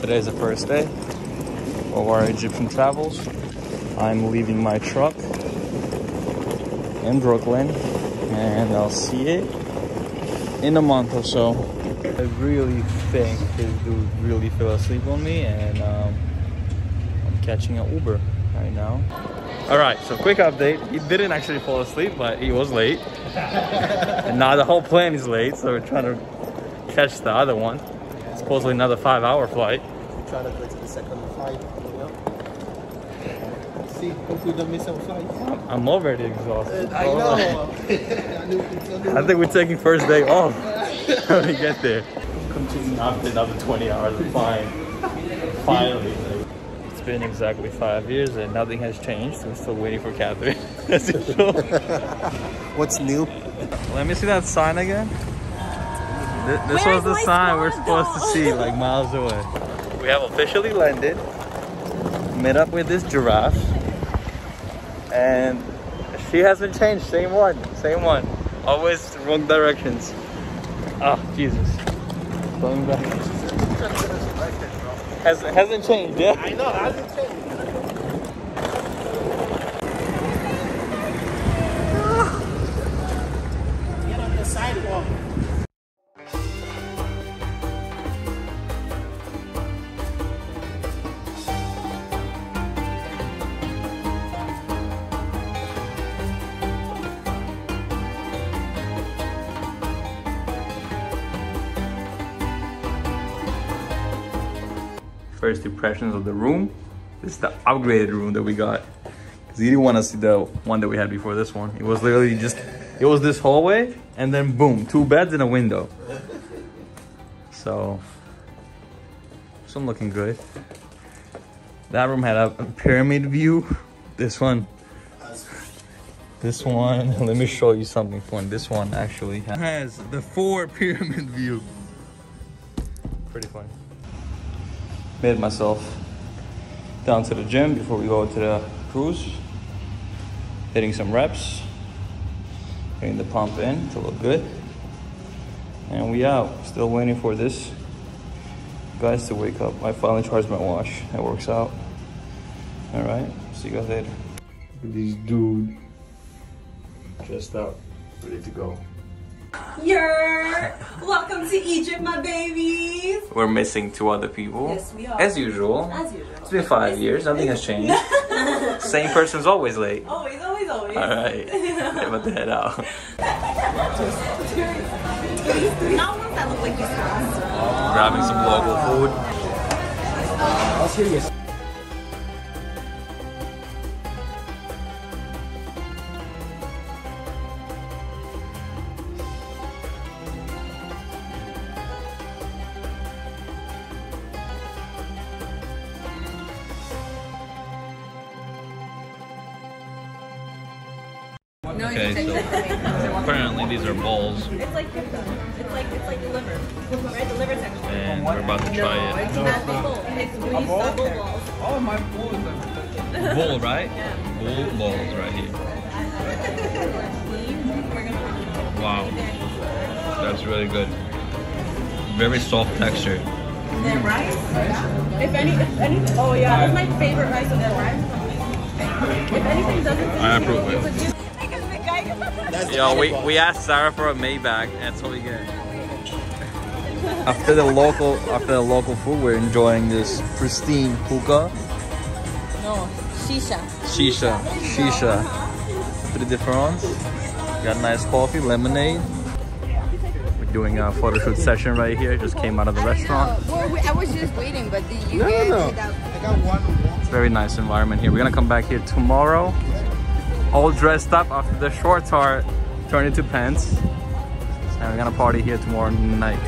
Today is the first day of our Egyptian travels. I'm leaving my truck in Brooklyn and I'll see it in a month or so. I really think this dude really fell asleep on me and I'm catching an Uber right now. Alright, so quick update. He didn't actually fall asleep, but he was late. And now the whole plane is late, so we're trying to catch the other one. Supposedly another 5-hour flight. Trying to go to the second flight, you know? See, hopefully don't miss our flight. I'm already exhausted. I know. I think we're taking first day off when we get there. Continue after another 20 hours of flying. Finally. It's been exactly 5 years and nothing has changed. We're still waiting for Catherine. As usual. What's new? Let me see that sign again. This was the sign we're supposed to see like miles away. We have officially landed. Met up with this giraffe. And she hasn't changed. Same one. Same one. Always wrong directions. Oh, Jesus. Going back. Hasn't changed, yeah? I know, hasn't changed. Get on the sidewalk. First impressions of the room. This is the upgraded room that we got. Because he didn't want to see the one that we had before this one. It was literally just, it was this hallway and then boom, 2 beds and a window. So, some looking good. That room had a pyramid view. This one, let me show you something fun. This one actually has the 4 pyramid view. Pretty fun. Made myself down to the gym before we go to the cruise. Hitting some reps. Getting the pump in to look good. And we out. Still waiting for this guys to wake up. I finally charged my watch. That works out. Alright, see you guys later. This dude dressed up, ready to go. Welcome to Egypt, my babies. We're missing 2 other people. Yes, we are. As usual. As usual. It's been 5 years. Nothing has changed. Same person's always late. Always. Alright. I'm about to head out. Not ones that look like you sauce. Grabbing some local food. I'll see you. Okay, so apparently these are balls. It's like pizza. It's like liver, right? The liver texture. And we're about to try it. It's double balls. Oh, my bowl is like... Bull, right? Yeah. Bull balls right here. Wow. That's really good. Very soft texture. That rice? If any, oh yeah, that's my favorite rice of that rice. If anything doesn't I approve it. Yo, we asked Sarah for a Maybach. That's what we get. After the local food, we're enjoying this pristine hookah. No, shisha. Shisha. Pretty different. Got nice coffee, lemonade. We're doing a photo shoot session right here. Just came out of the restaurant. Well, I was just waiting, but you get without... I got one. It's a very nice environment here. We're gonna come back here tomorrow, all dressed up after the shorts are turned into pants. And we're gonna party here tomorrow night.